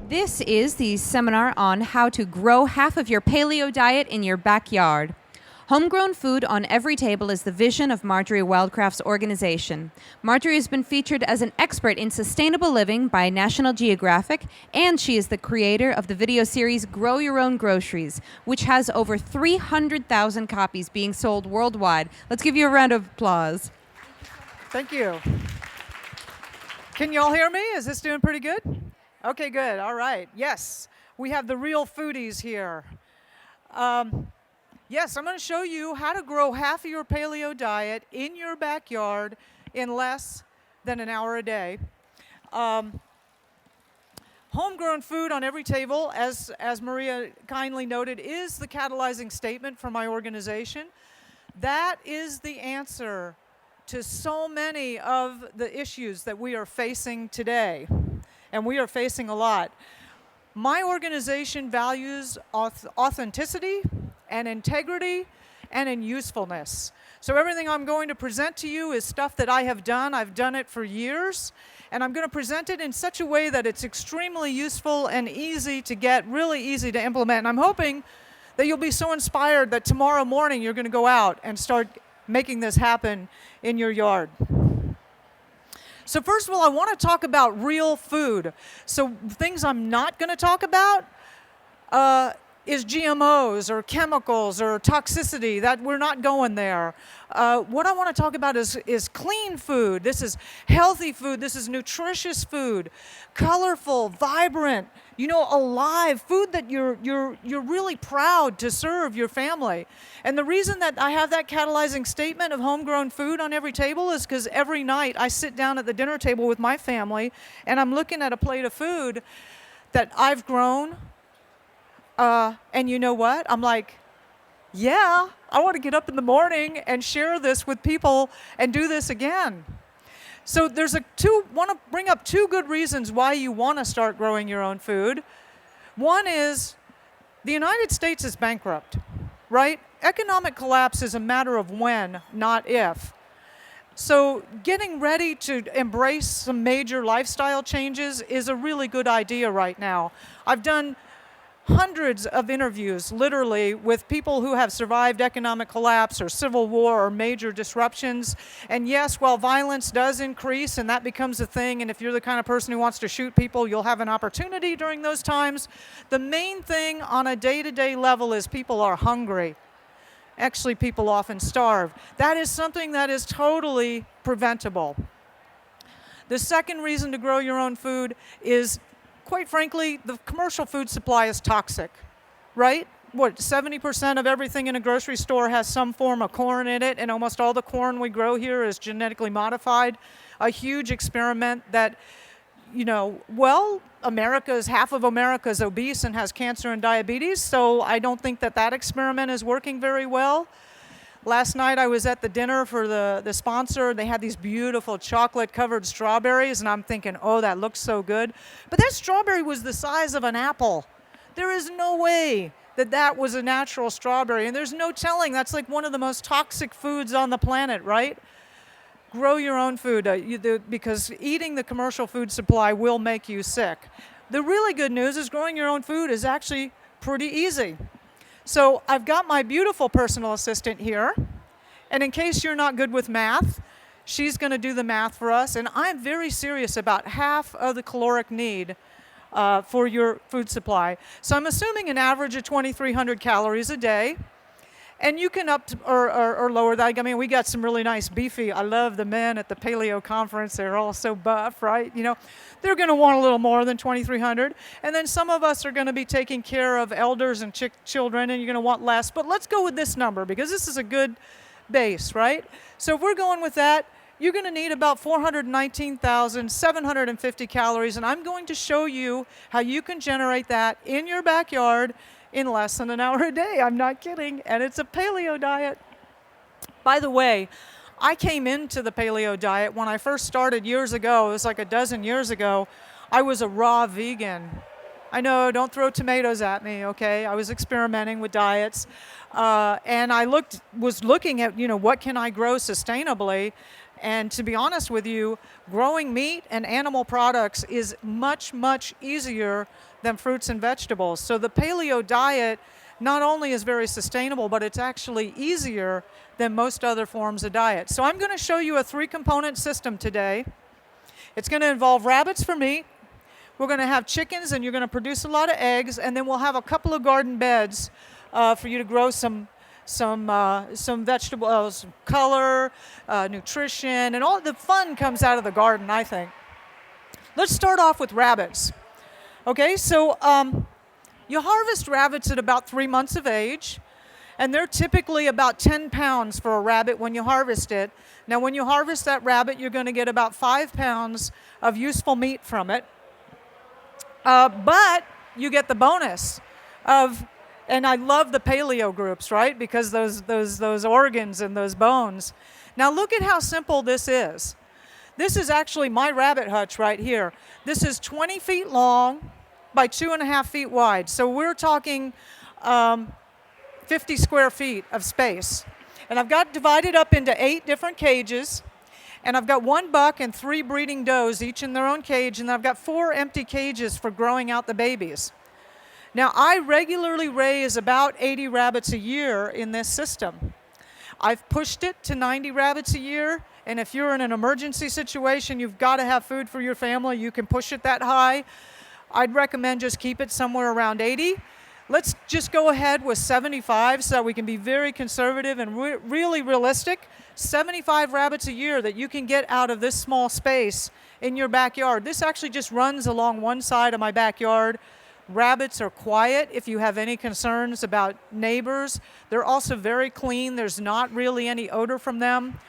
This is the seminar on how to grow half of your paleo diet in your backyard. Homegrown food on every table is the vision of Marjory Wildcraft's organization. Marjory has been featured as an expert in sustainable living by National Geographic, and she is the creator of the video series Grow Your Own Groceries, which has over 300,000 copies being sold worldwide. Let's give you a round of applause. Thank you. Can you all hear me? Is this doing pretty good? Okay, good. All right. Yes, we have the real foodies here. Yes, I'm going to show you how to grow half of your paleo diet in your backyard in less than an hour a day. Homegrown food on every table, as Maria kindly noted, is the catalyzing statement for my organization. That is the answer to so many of the issues that we are facing today, and we are facing a lot. My organization values authenticity and integrity and in usefulness. So everything I'm going to present to you is stuff that I have done. I've done it for years, and I'm going to present it in such a way that it's extremely useful and easy to get, really easy to implement. And I'm hoping that you'll be so inspired that tomorrow morning you're going to go out and start making this happen in your yard. So first of all, I want to talk about real food. So things I'm not going to talk about is GMOs or chemicals or toxicity. That we're not going there. What I want to talk about is clean food. This is healthy food. This is nutritious food, colorful, vibrant, alive food that you're really proud to serve your family. And the reason that I have that catalyzing statement of homegrown food on every table is because every night I sit down at the dinner table with my family and I'm looking at a plate of food that I've grown. And you know what? I'm like, yeah, I want to get up in the morning and share this with people and do this again. So want to bring up two good reasons why you want to start growing your own food. One is the United States is bankrupt, right? Economic collapse is a matter of when, not if. So getting ready to embrace some major lifestyle changes is a really good idea right now. I've done hundreds of interviews, literally, with people who have survived economic collapse or civil war or major disruptions. And yes, while violence does increase and that becomes a thing, and if you're the kind of person who wants to shoot people, you'll have an opportunity during those times, the main thing on a day-to-day level is people are hungry. Actually, people often starve. That is something that is totally preventable. The second reason to grow your own food is, quite frankly, the commercial food supply is toxic, right? 70% of everything in a grocery store has some form of corn in it, and almost all the corn we grow here is genetically modified. A huge experiment that, half of America is obese and has cancer and diabetes, so I don't think that experiment is working very well. Last night I was at the dinner for the sponsor. They had these beautiful chocolate-covered strawberries, and I'm thinking, oh, that looks so good. But that strawberry was the size of an apple. There is no way that was a natural strawberry, and there's no telling. That's like one of the most toxic foods on the planet, right? Grow your own food, because eating the commercial food supply will make you sick. The really good news is growing your own food is actually pretty easy. So I've got my beautiful personal assistant here, and in case you're not good with math, she's going to do the math for us, and I'm very serious about half of the caloric need for your food supply. So I'm assuming an average of 2,300 calories a day, and you can up or lower that. I mean, we got some really nice beefy. I love the men at the Paleo conference. They're all so buff, right? They're going to want a little more than 2,300. And then some of us are going to be taking care of elders and children, and you're going to want less. But let's go with this number because this is a good base, right? So if we're going with that, you're going to need about 419,750 calories, and I'm going to show you how you can generate that in your backyard in less than an hour a day. I'm not kidding. And it's a paleo diet. By the way, I came into the paleo diet when I first started years ago. It was like a dozen years ago. I was a raw vegan. I know, don't throw tomatoes at me, okay? I was experimenting with diets. And I was looking at, what can I grow sustainably? And to be honest with you, growing meat and animal products is much, much easier than fruits and vegetables. So the paleo diet not only is very sustainable, but it's actually easier than most other forms of diet. So I'm going to show you a 3-component system today. It's going to involve rabbits for meat. We're going to have chickens, and you're going to produce a lot of eggs, and then we'll have a couple of garden beds for you to grow some vegetables, color, nutrition, and all the fun comes out of the garden, I think. Let's start off with rabbits. Okay, so you harvest rabbits at about 3 months of age, and they're typically about 10 pounds for a rabbit when you harvest it. Now, when you harvest that rabbit, you're going to get about 5 pounds of useful meat from it. But you get the bonus of, and I love the paleo groups, right? Because those organs and those bones. Now look at how simple this is. This is actually my rabbit hutch right here. This is 20 feet long by 2.5 feet wide. So we're talking 50 square feet of space. And I've got divided up into 8 different cages. And I've got 1 buck and 3 breeding does, each in their own cage. And I've got 4 empty cages for growing out the babies. Now, I regularly raise about 80 rabbits a year in this system. I've pushed it to 90 rabbits a year, and if you're in an emergency situation, you've got to have food for your family, you can push it that high. I'd recommend just keep it somewhere around 80. Let's just go ahead with 75 so that we can be very conservative and really realistic. 75 rabbits a year that you can get out of this small space in your backyard. This actually just runs along one side of my backyard. Rabbits are quiet if you have any concerns about neighbors. They're also very clean. There's not really any odor from them.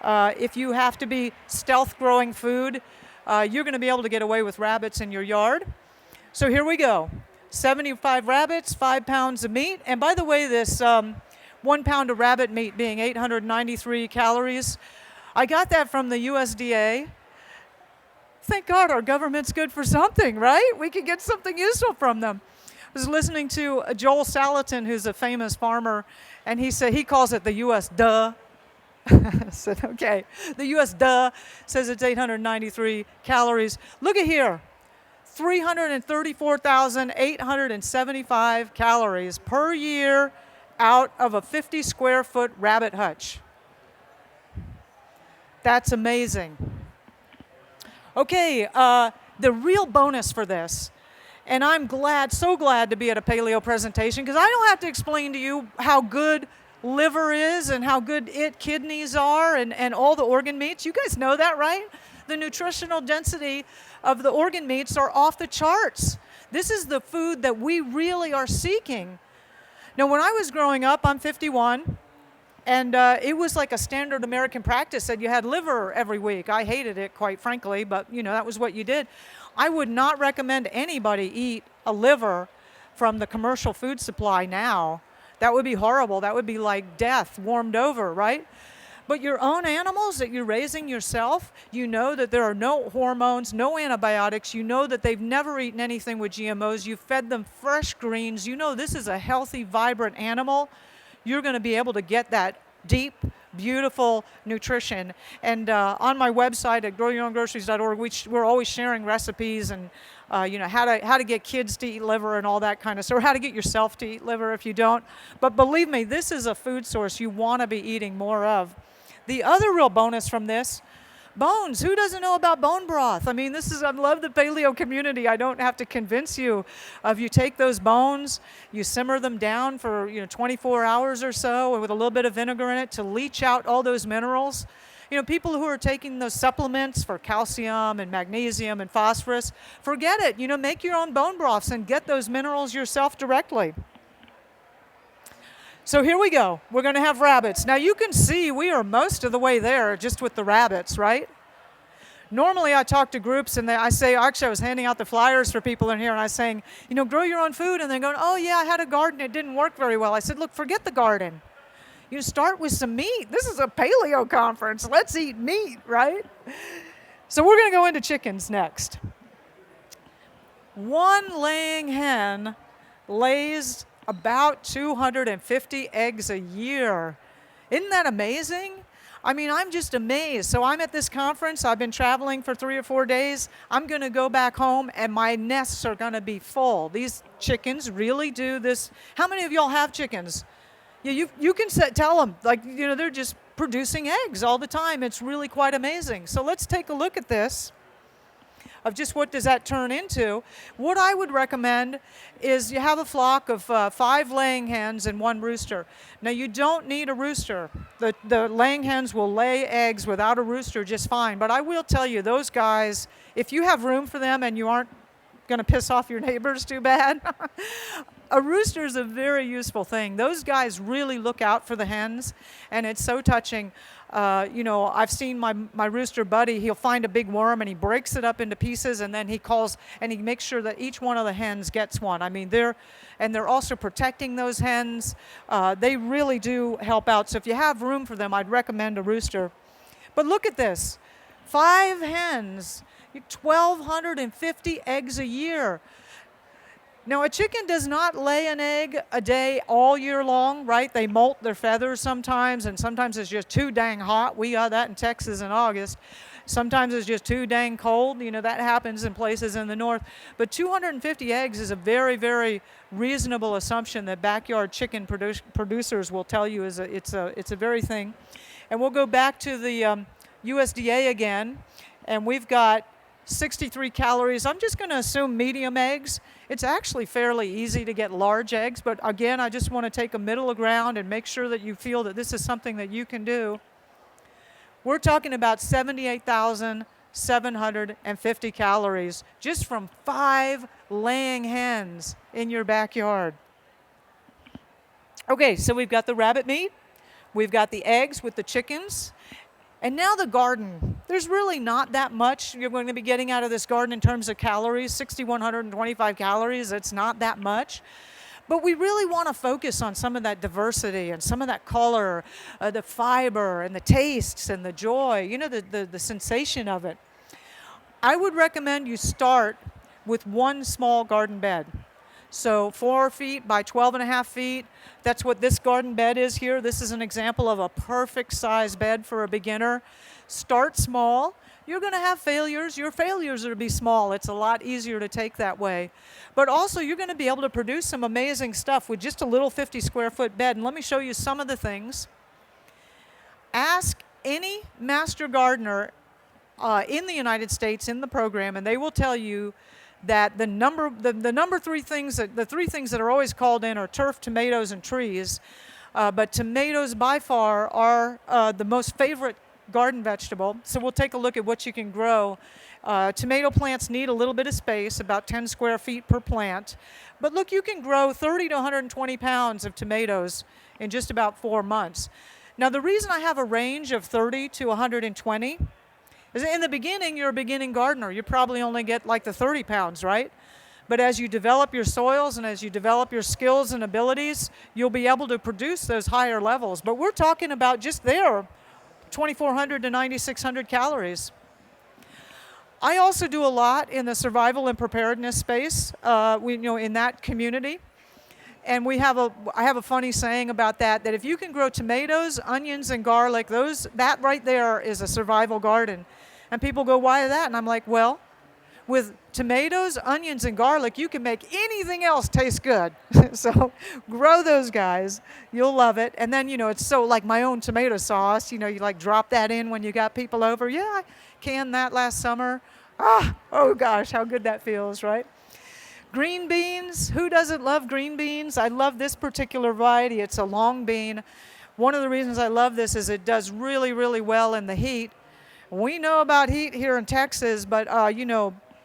If you have to be stealth growing food, you're going to be able to get away with rabbits in your yard. So here we go. 75 rabbits, 5 pounds of meat. And by the way, this 1 pound of rabbit meat being 893 calories, I got that from the USDA. Thank God our government's good for something, right? We can get something useful from them. I was listening to Joel Salatin, who's a famous farmer, and he said he calls it the U.S. duh. I said, okay. The U.S. duh says it's 893 calories. Look at here. 334,875 calories per year out of a 50 square foot rabbit hutch. That's amazing. Okay, the real bonus for this, and I'm so glad to be at a paleo presentation because I don't have to explain to you how good liver is and how good kidneys are and all the organ meats. You guys know that, right? The nutritional density of the organ meats are off the charts. This is the food that we really are seeking. Now, when I was growing up, I'm 51. And it was like a standard American practice that you had liver every week. I hated it, quite frankly, but that was what you did. I would not recommend anybody eat a liver from the commercial food supply now. That would be horrible. That would be like death warmed over, right? But your own animals that you're raising yourself, you know that there are no hormones, no antibiotics. You know that they've never eaten anything with GMOs. You fed them fresh greens. You know this is a healthy, vibrant animal. You're going to be able to get that deep, beautiful nutrition. And on my website at growyourowngroceries.org, we're always sharing recipes and how to get kids to eat liver and all that kind of stuff, or how to get yourself to eat liver if you don't. But believe me, this is a food source you want to be eating more of. The other real bonus from this, bones. Who doesn't know about bone broth? I mean, I love the paleo community. I don't have to convince you. If you take those bones, you simmer them down for 24 hours or so with a little bit of vinegar in it to leach out all those minerals. People who are taking those supplements for calcium and magnesium and phosphorus, forget it. Make your own bone broths and get those minerals yourself directly. So here we go. We're going to have rabbits. Now you can see we are most of the way there just with the rabbits, right? Normally I talk to groups and I say, actually I was handing out the flyers for people in here and I was saying, grow your own food. And they're going, oh yeah, I had a garden. It didn't work very well. I said, look, forget the garden. You start with some meat. This is a paleo conference. Let's eat meat, right? So we're going to go into chickens next. One laying hen lays about 250 eggs a year. Isn't that amazing? I mean, I'm just amazed. So I'm at this conference. I've been traveling for 3 or 4 days. I'm going to go back home, and my nests are going to be full. These chickens really do this. How many of y'all have chickens? Yeah, you can tell them, like, they're just producing eggs all the time. It's really quite amazing. So let's take a look at this, of just what does that turn into. What I would recommend is you have a flock of 5 laying hens and 1 rooster. Now, you don't need a rooster. The laying hens will lay eggs without a rooster just fine. But I will tell you, those guys, if you have room for them and you aren't going to piss off your neighbors too bad, a rooster is a very useful thing. Those guys really look out for the hens, and it's so touching. I've seen my rooster buddy, he'll find a big worm and he breaks it up into pieces, and then he calls and he makes sure that each one of the hens gets one. I mean, they're also protecting those hens. They really do help out. So if you have room for them, I'd recommend a rooster. But look at this, 5 hens, 1,250 eggs a year. Now, a chicken does not lay an egg a day all year long, right? They molt their feathers sometimes, and sometimes it's just too dang hot. We got that in Texas in August. Sometimes it's just too dang cold. That happens in places in the north. But 250 eggs is a very, very reasonable assumption that backyard chicken producers will tell you it's a very thing. And we'll go back to the USDA again, and we've got 63 calories. I'm just going to assume medium eggs. It's actually fairly easy to get large eggs, but again, I just want to take a middle ground and make sure that you feel that this is something that you can do. We're talking about 78,750 calories just from 5 laying hens in your backyard. Okay, so we've got the rabbit meat, we've got the eggs with the chickens, and now the garden. There's really not that much you're going to be getting out of this garden in terms of calories, 6,125 calories. It's not that much. But we really want to focus on some of that diversity and some of that color, the fiber and the tastes and the joy, the sensation of it. I would recommend you start with 1 small garden bed. So 4 feet by 12.5 feet, that's what this garden bed is here. This is an example of a perfect size bed for a beginner. Start small. You're going to have failures. Your failures are to be small. It's a lot easier to take that way. But also, you're going to be able to produce some amazing stuff with just a little 50 square foot bed. And let me show you some of the things. Ask any master gardener in the United States in the program, and they will tell you that the 3 things that are always called in are turf, tomatoes, and trees. But tomatoes by far are the most favorite garden vegetable. So we'll take a look at what you can grow. Tomato plants need a little bit of space, about 10 square feet per plant. But look, you can grow 30 to 120 pounds of tomatoes in just about 4 months. Now, the reason I have a range of 30 to 120 is in the beginning, you're a beginning gardener. You probably only get like the 30 pounds, right? But as you develop your soils and as you develop your skills and abilities, you'll be able to produce those higher levels. But we're talking about just there, 2,400 to 9,600 calories. I also do a lot in the survival and preparedness space, in that community. And I have a funny saying about that if you can grow tomatoes, onions, and garlic, that right there is a survival garden. And people go, why that? And I'm like, well, with tomatoes, onions, and garlic, you can make anything else taste good. So grow those guys. You'll love it. And then, it's so like my own tomato sauce. You like drop that in when you got people over. Yeah, I canned that last summer. Oh gosh, how good that feels, right? Green beans. Who doesn't love green beans? I love this particular variety. It's a long bean. One of the reasons I love this is it does really, really well in the heat. We know about heat here in Texas, but,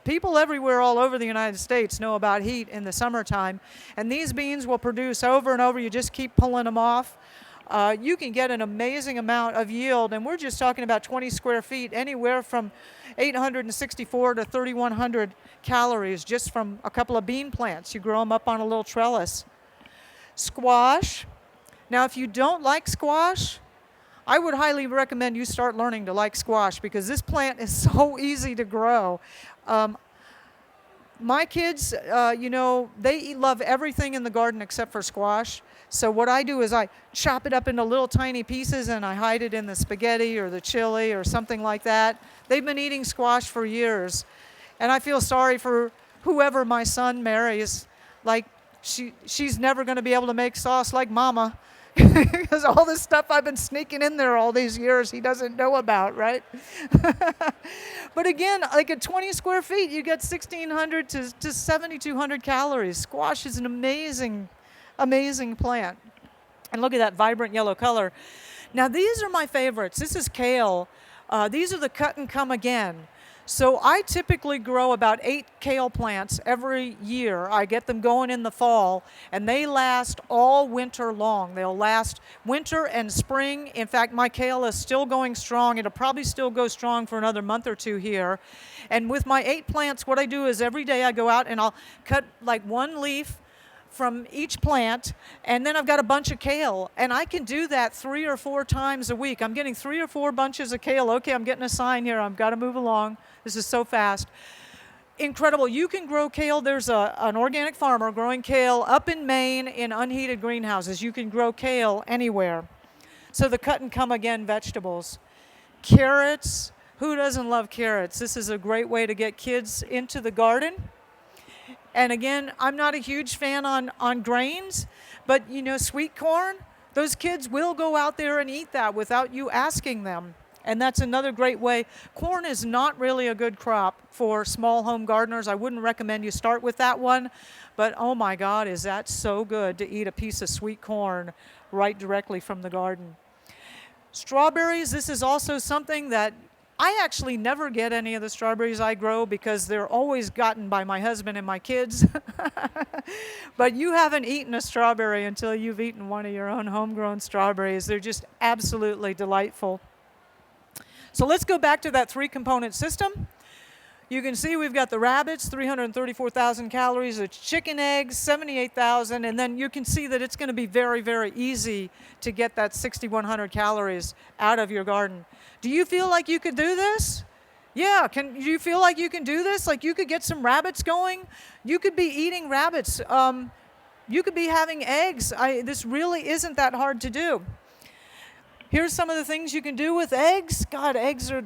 people everywhere all over the United States know about heat in the summertime. And these beans will produce over and over. You just keep pulling them off. You can get an amazing amount of yield. And we're just talking about 20 square feet, anywhere from 864 to 3,100 calories just from a couple of bean plants. You grow them up on a little trellis. Squash. Now, if you don't like squash, I would highly recommend you start learning to like squash because this plant is so easy to grow. My kids, they love everything in the garden except for squash. So what I do is I chop it up into little tiny pieces and I hide it in the spaghetti or the chili or something like that. They've been eating squash for years. And I feel sorry for whoever my son marries. Like, she's never going to be able to make sauce like Mama. Because all this stuff I've been sneaking in there all these years he doesn't know about, right? But again, like at 20 square feet, you get 1,600 to 7,200 calories. Squash is an amazing, amazing plant. And look at that vibrant yellow color. Now these are my favorites. This is kale. These are the cut and come again. So I typically grow about 8 kale plants every year. I get them going in the fall, and they last all winter long. They'll last winter and spring. In fact, my kale is still going strong. It'll probably still go strong for another month or two here. And with my 8 plants, what I do is every day I go out and I'll cut like one leaf from each plant, and then I've got a bunch of kale, and I can do that 3 or 4 times a week. I'm getting 3 or 4 bunches of kale. Okay, I'm getting a sign here. I've got to move along. This is so fast. Incredible. You can grow kale. There's an organic farmer growing kale up in Maine in unheated greenhouses. You can grow kale anywhere. So the cut and come again vegetables. Carrots. Who doesn't love carrots? This is a great way to get kids into the garden. And again, I'm not a huge fan on grains, but sweet corn, those kids will go out there and eat that without you asking them. And that's another great way. Corn is not really a good crop for small home gardeners. I wouldn't recommend you start with that one, but oh my God, is that so good to eat a piece of sweet corn right directly from the garden. Strawberries, this is also something that I actually never get any of the strawberries I grow because they're always gotten by my husband and my kids. But you haven't eaten a strawberry until you've eaten one of your own homegrown strawberries. They're just absolutely delightful. So let's go back to that 3-component system. You can see we've got the rabbits, 334,000 calories, the chicken eggs, 78,000, and then you can see that it's going to be very, very easy to get that 6,100 calories out of your garden. Do you feel like you could do this? Yeah, do you feel like you can do this? Like you could get some rabbits going? You could be eating rabbits. You could be having eggs. This really isn't that hard to do. Here's some of the things you can do with eggs. God,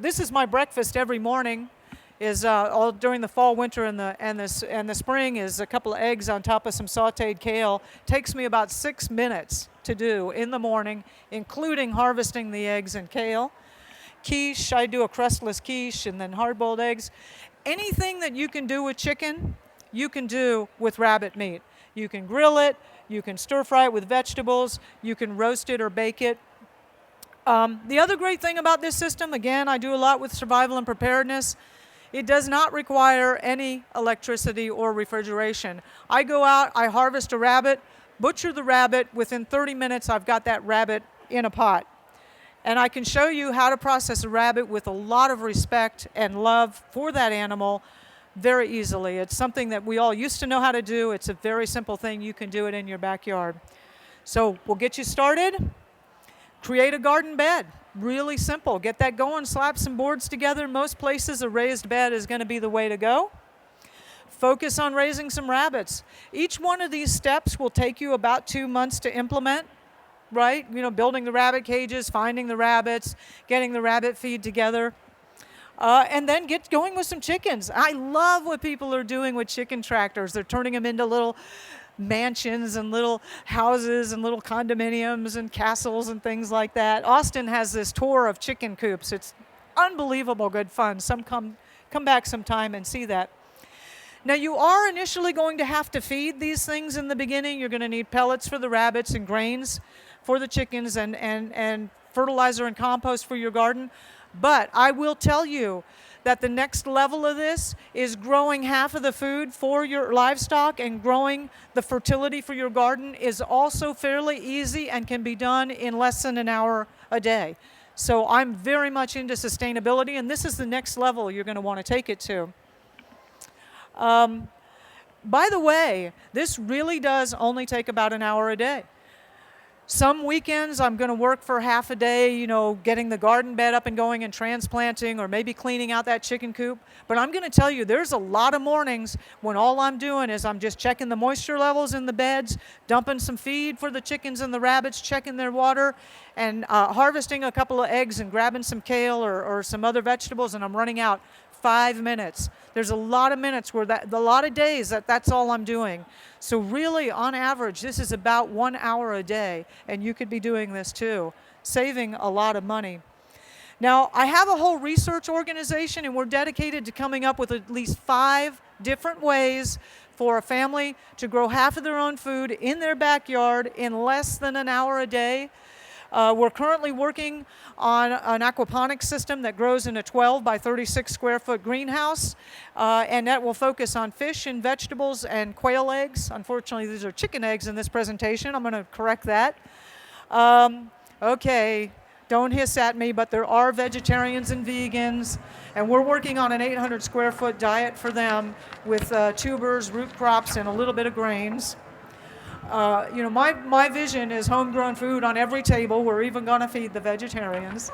this is my breakfast every morning. Is all during the fall, winter, and the spring is a couple of eggs on top of some sautéed kale. Takes me about 6 minutes to do in the morning, including harvesting the eggs and kale. Quiche, I do a crustless quiche and then hard-boiled eggs. Anything that you can do with chicken, you can do with rabbit meat. You can grill it, you can stir-fry it with vegetables, you can roast it or bake it. The other great thing about this system, again, I do a lot with survival and preparedness. It does not require any electricity or refrigeration. I go out, I harvest a rabbit, butcher the rabbit. Within 30 minutes, I've got that rabbit in a pot. And I can show you how to process a rabbit with a lot of respect and love for that animal very easily. It's something that we all used to know how to do. It's a very simple thing. You can do it in your backyard. So we'll get you started. Create a garden bed. Really simple. Get that going, slap some boards together. Most places a raised bed is going to be the way to go. Focus on raising some rabbits. Each one of these steps will take you about 2 months to implement, right? Building the rabbit cages, finding the rabbits, getting the rabbit feed together. And then get going with some chickens. I love what people are doing with chicken tractors. They're turning them into little mansions and little houses and little condominiums and castles and things like that. Austin has this tour of chicken coops. It's unbelievable good fun. Come back sometime and see that. Now you are initially going to have to feed these things in the beginning. You're going to need pellets for the rabbits and grains for the chickens and fertilizer and compost for your garden. But I will tell you that the next level of this is growing half of the food for your livestock, and growing the fertility for your garden is also fairly easy and can be done in less than an hour a day. So I'm very much into sustainability, and this is the next level you're going to want to take it to. By the way, this really does only take about an hour a day. Some weekends I'm going to work for half a day, getting the garden bed up and going and transplanting, or maybe cleaning out that chicken coop. But I'm going to tell you, there's a lot of mornings when all I'm doing is I'm just checking the moisture levels in the beds, dumping some feed for the chickens and the rabbits, checking their water, and harvesting a couple of eggs and grabbing some kale or some other vegetables, and I'm running out 5 minutes. There's a lot of minutes where a lot of days that's all I'm doing. So really, on average, this is about 1 hour a day, and you could be doing this too, saving a lot of money. Now, I have a whole research organization, and we're dedicated to coming up with at least 5 different ways for a family to grow half of their own food in their backyard in less than an hour a day. We're currently working on an aquaponics system that grows in a 12 by 36 square foot greenhouse, and that will focus on fish and vegetables and quail eggs. Unfortunately, these are chicken eggs in this presentation. I'm going to correct that. Okay, don't hiss at me, but there are vegetarians and vegans, and we're working on an 800 square foot diet for them with tubers, root crops, and a little bit of grains. My vision is homegrown food on every table. We're even going to feed the vegetarians.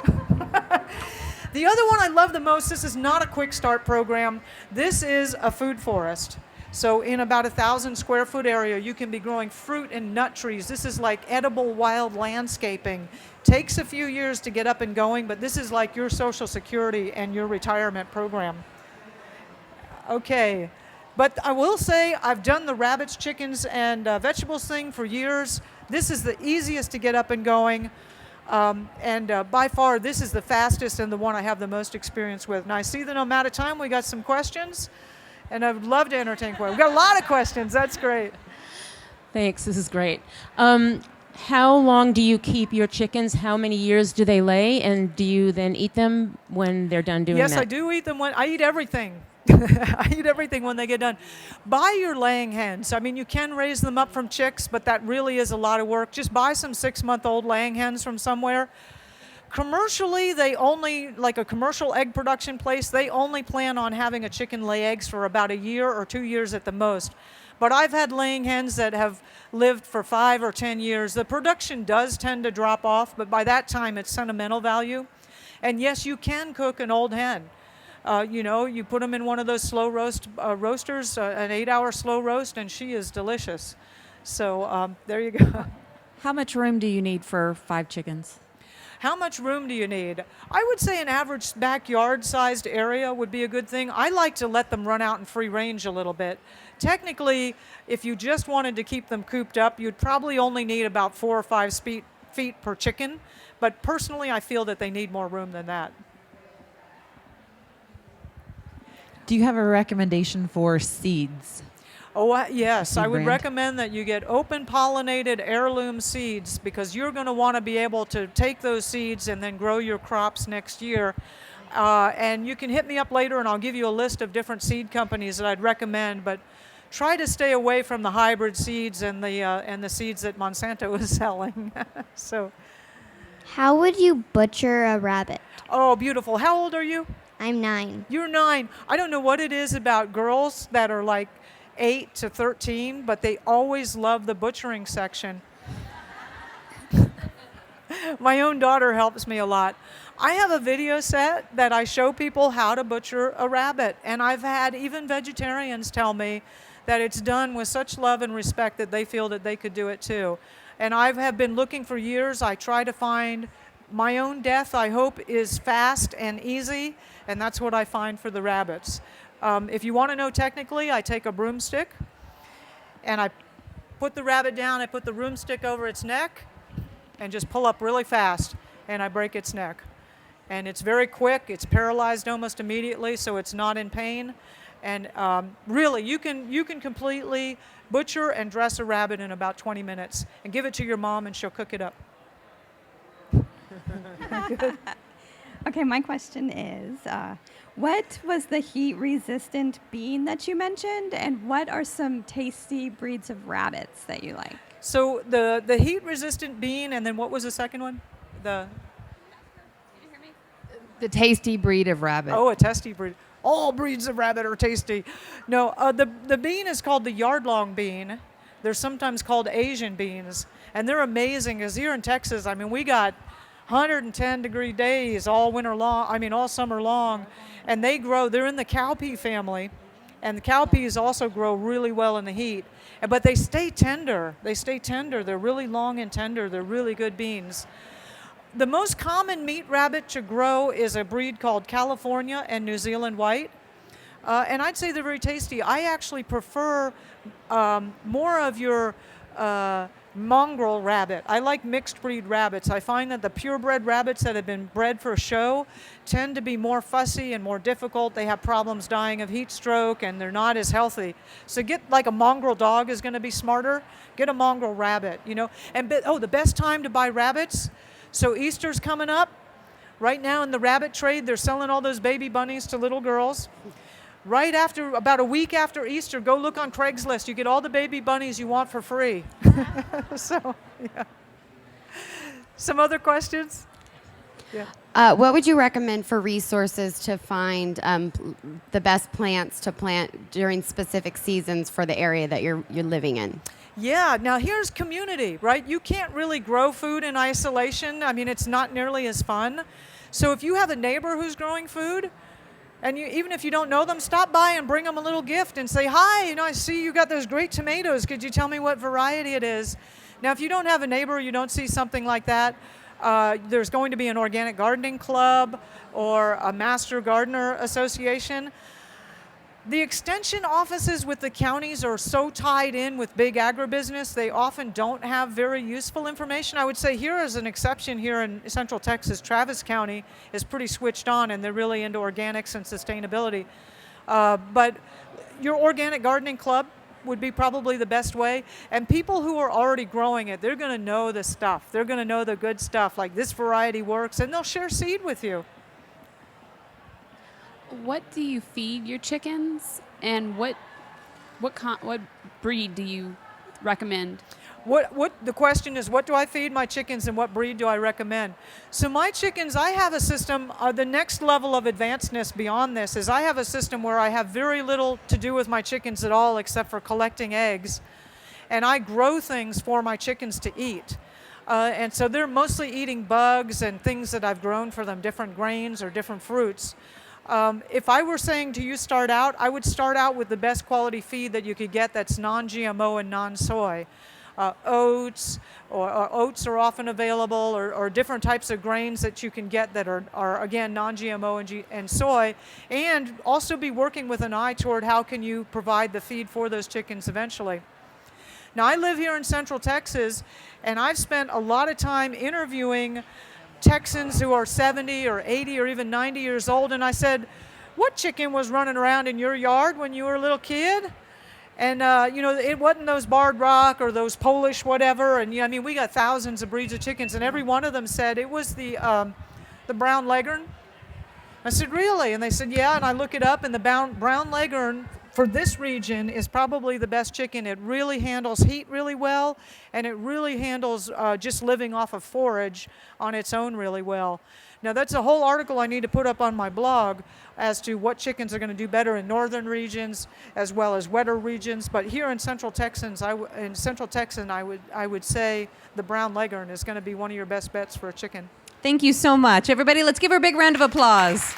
The other one I love the most, this is not a quick start program. This is a food forest. So in about 1,000 square foot area, you can be growing fruit and nut trees. This is like edible wild landscaping. Takes a few years to get up and going, but this is like your Social Security and your retirement program. Okay. But I will say I've done the rabbits, chickens, and vegetables thing for years. This is the easiest to get up and going. And by far, this is the fastest and the one I have the most experience with. And I see that I'm out of time. We got some questions, and I would love to entertain questions. We've got a lot of questions. That's great. Thanks. This is great. How long do you keep your chickens? How many years do they lay? And do you then eat them when they're done doing that? Yes, I do eat them. I eat everything. I eat everything when they get done. Buy your laying hens. I mean, you can raise them up from chicks, but that really is a lot of work. Just buy some 6-month-old laying hens from somewhere. Commercially, like a commercial egg production place, they only plan on having a chicken lay eggs for about a year or 2 years at the most. But I've had laying hens that have lived for 5 or 10 years. The production does tend to drop off, but by that time, it's sentimental value. And yes, you can cook an old hen. You put them in one of those slow roasters, an 8-hour slow roast, and she is delicious. So there you go. How much room do you need for 5 chickens? How much room do you need? I would say an average backyard-sized area would be a good thing. I like to let them run out in free range a little bit. Technically, if you just wanted to keep them cooped up, you'd probably only need about 4 or 5 feet per chicken. But personally, I feel that they need more room than that. Do you have a recommendation for seeds? Oh, yes. I would brand? recommend that you get open pollinated heirloom seeds, because you're going to want to be able to take those seeds and then grow your crops next year. And you can hit me up later and I'll give you a list of different seed companies that I'd recommend, but try to stay away from the hybrid seeds and the seeds that Monsanto is selling. So. How would you butcher a rabbit? Oh, beautiful. How old are you? I'm 9. You're 9. I don't know what it is about girls that are like 8 to 13, but they always love the butchering section. My own daughter helps me a lot. I have a video set that I show people how to butcher a rabbit, and I've had even vegetarians tell me that it's done with such love and respect that they feel that they could do it too. And I have been looking for years. I try to find my own death, I hope, is fast and easy, and that's what I find for the rabbits. If you want to know technically, I take a broomstick and I put the rabbit down, I put the broomstick over its neck and just pull up really fast, and I break its neck. And it's very quick, it's paralyzed almost immediately, so it's not in pain. And really, you can completely butcher and dress a rabbit in about 20 minutes and give it to your mom and she'll cook it up. Okay, my question is, what was the heat-resistant bean that you mentioned, and what are some tasty breeds of rabbits that you like? So the heat-resistant bean, and then what was the second one? The tasty breed of rabbit. Oh, a tasty breed. All breeds of rabbit are tasty. No, the bean is called the yard-long bean. They're sometimes called Asian beans. And they're amazing, because here in Texas, I mean, we got 110-degree days all winter long, all summer long. And they're in the cowpea family. And the cowpeas also grow really well in the heat. But they stay tender. They're really long and tender. They're really good beans. The most common meat rabbit to grow is a breed called California and New Zealand White. And I'd say they're very tasty. I actually prefer more of your mongrel rabbit. I like mixed breed rabbits. I find that the purebred rabbits that have been bred for show tend to be more fussy and more difficult. They have problems dying of heat stroke, and they're not as healthy. So get like a mongrel dog is going to be smarter. Get a mongrel rabbit, And the best time to buy rabbits. So Easter's coming up. Right now in the rabbit trade, they're selling all those baby bunnies to little girls. Right after, about a week after Easter, go look on Craigslist. You get all the baby bunnies you want for free. So, yeah. Some other questions? Yeah. What would you recommend for resources to find the best plants to plant during specific seasons for the area that you're living in? Yeah, now here's community, right? You can't really grow food in isolation. It's not nearly as fun. So if you have a neighbor who's growing food, and even if you don't know them, stop by and bring them a little gift and say, hi, I see you got those great tomatoes. Could you tell me what variety it is? Now, if you don't have a neighbor, you don't see something like that, there's going to be an organic gardening club or a master gardener association. The extension offices with the counties are so tied in with big agribusiness, they often don't have very useful information. I would say here is an exception here in Central Texas. Travis County is pretty switched on, and they're really into organics and sustainability. But your organic gardening club would be probably the best way. And people who are already growing it, they're going to know the stuff. They're going to know the good stuff, like this variety works, and they'll share seed with you. What do you feed your chickens, and what breed do you recommend? The question is, what do I feed my chickens and what breed do I recommend? So my chickens, I have a system, the next level of advancedness beyond this is I have a system where I have very little to do with my chickens at all except for collecting eggs. And I grow things for my chickens to eat. And so they're mostly eating bugs and things that I've grown for them, different grains or different fruits. If I were saying to you start out, I would start out with the best quality feed that you could get that's non-GMO and non-soy. Oats, or oats are often available, or different types of grains that you can get that are again, non-GMO and soy, and also be working with an eye toward how can you provide the feed for those chickens eventually. Now, I live here in Central Texas, and I've spent a lot of time interviewing Texans who are 70 or 80 or even 90 years old, and I said, what chicken was running around in your yard when you were a little kid? And, it wasn't those Barred Rock or those Polish whatever, and, we got thousands of breeds of chickens, and every one of them said it was the brown leghorn. I said, really? And they said, yeah, and I look it up, and the brown leghorn for this region is probably the best chicken. It really handles heat really well, and it really handles just living off of forage on its own really well. Now, that's a whole article I need to put up on my blog as to what chickens are going to do better in northern regions as well as wetter regions. But here in Central Texan, I would say the brown leghorn is going to be one of your best bets for a chicken. Thank you so much. Everybody, let's give her a big round of applause.